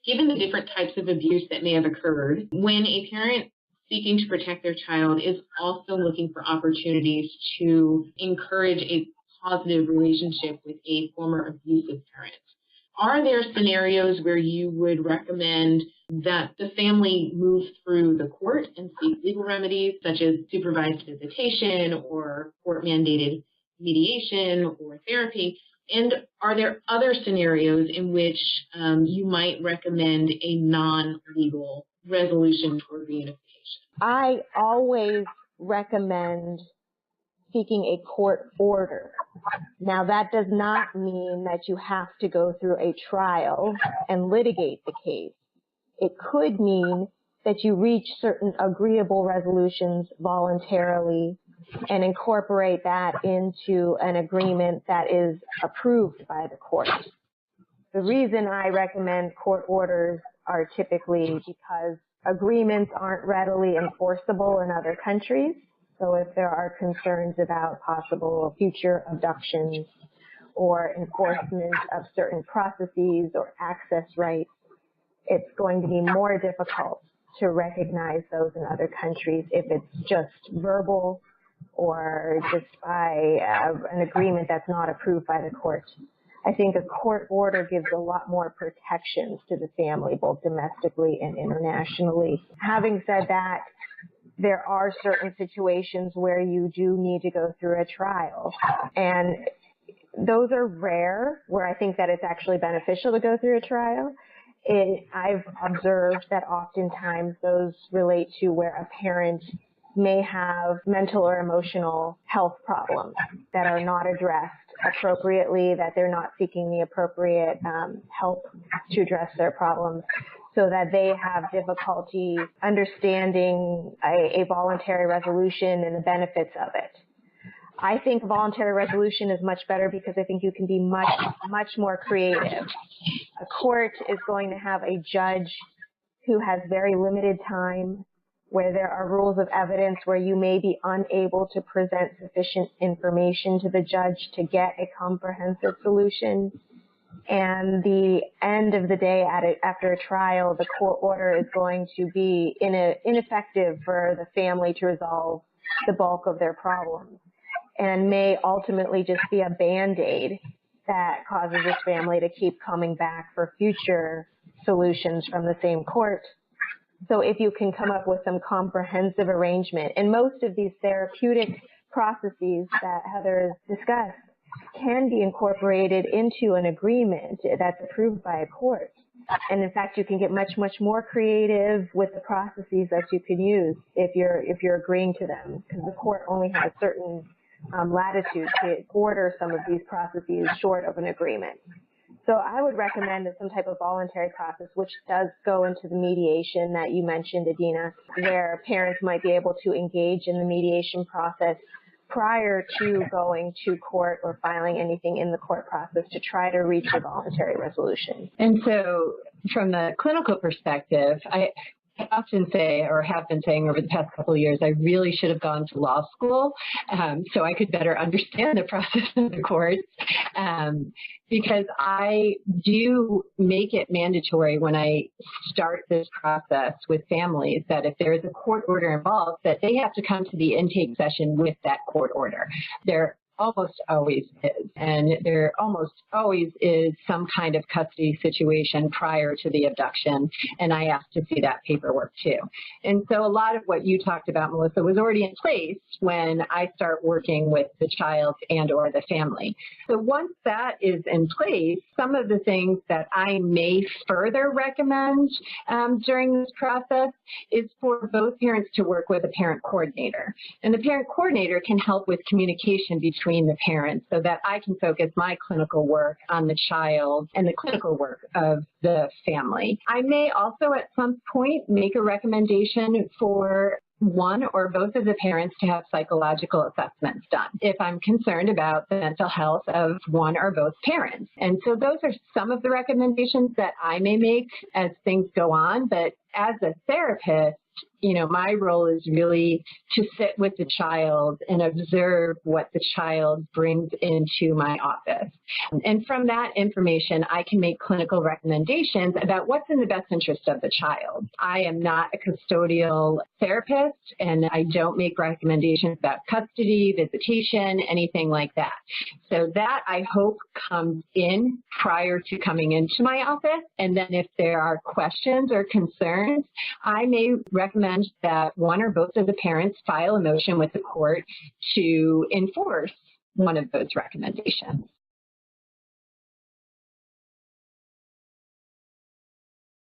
Given the different types of abuse that may have occurred, when a parent seeking to protect their child is also looking for opportunities to encourage a positive relationship with a former abusive parent, are there scenarios where you would recommend that the family move through the court and seek legal remedies such as supervised visitation or court-mandated mediation or therapy? And are there other scenarios in which you might recommend a non-legal resolution toward reunification? I always recommend seeking a court order. Now, that does not mean that you have to go through a trial and litigate the case. It could mean that you reach certain agreeable resolutions voluntarily and incorporate that into an agreement that is approved by the court. The reason I recommend court orders are typically because agreements aren't readily enforceable in other countries. So if there are concerns about possible future abductions or enforcement of certain processes or access rights, it's going to be more difficult to recognize those in other countries if it's just verbal or just by an agreement that's not approved by the court. I think a court order gives a lot more protections to the family, both domestically and internationally. Having said that, there are certain situations where you do need to go through a trial. And those are rare, where I think that it's actually beneficial to go through a trial. I've observed that oftentimes those relate to where a parent may have mental or emotional health problems that are not addressed appropriately, that they're not seeking the appropriate help to address their problems, so that they have difficulty understanding a voluntary resolution and the benefits of it. I think voluntary resolution is much better because I think you can be much more creative. A court is going to have a judge who has very limited time, where there are rules of evidence where you may be unable to present sufficient information to the judge to get a comprehensive solution. And the end of the day, after a trial, the court order is going to be ineffective for the family to resolve the bulk of their problems, and may ultimately just be a Band-Aid that causes this family to keep coming back for future solutions from the same court. So if you can come up with some comprehensive arrangement, and most of these therapeutic processes that Heather has discussed can be incorporated into an agreement that's approved by a court. And in fact, you can get much more creative with the processes that you can use if you're agreeing to them, because the court only has certain latitude to order some of these processes short of an agreement. So I would recommend some type of voluntary process, which does go into the mediation that you mentioned, Adina, where parents might be able to engage in the mediation process prior to going to court or filing anything in the court process to try to reach a voluntary resolution. And so from the clinical perspective, I often say, or have been saying over the past couple of years, I really should have gone to law school so I could better understand the process of the courts, because I do make it mandatory when I start this process with families that if there is a court order involved, that they have to come to the intake session with that court order. There almost always is, and there almost always is some kind of custody situation prior to the abduction, and I asked to see that paperwork too. And so a lot of what you talked about, Melissa, was already in place when I start working with the child and or the family. So once that is in place, some of the things that I may further recommend during this process is for both parents to work with a parent coordinator. And the parent coordinator can help with communication between the parents so that I can focus my clinical work on the child and the clinical work of the family. I may also at some point make a recommendation for one or both of the parents to have psychological assessments done if I'm concerned about the mental health of one or both parents. And so those are some of the recommendations that I may make as things go on. But as a therapist, my role is really to sit with the child and observe what the child brings into my office. And from that information, I can make clinical recommendations about what's in the best interest of the child. I am not a custodial therapist, and I don't make recommendations about custody, visitation, anything like that. So that, I hope, comes in prior to coming into my office. And then if there are questions or concerns, I may recommend that one or both of the parents file a motion with the court to enforce one of those recommendations.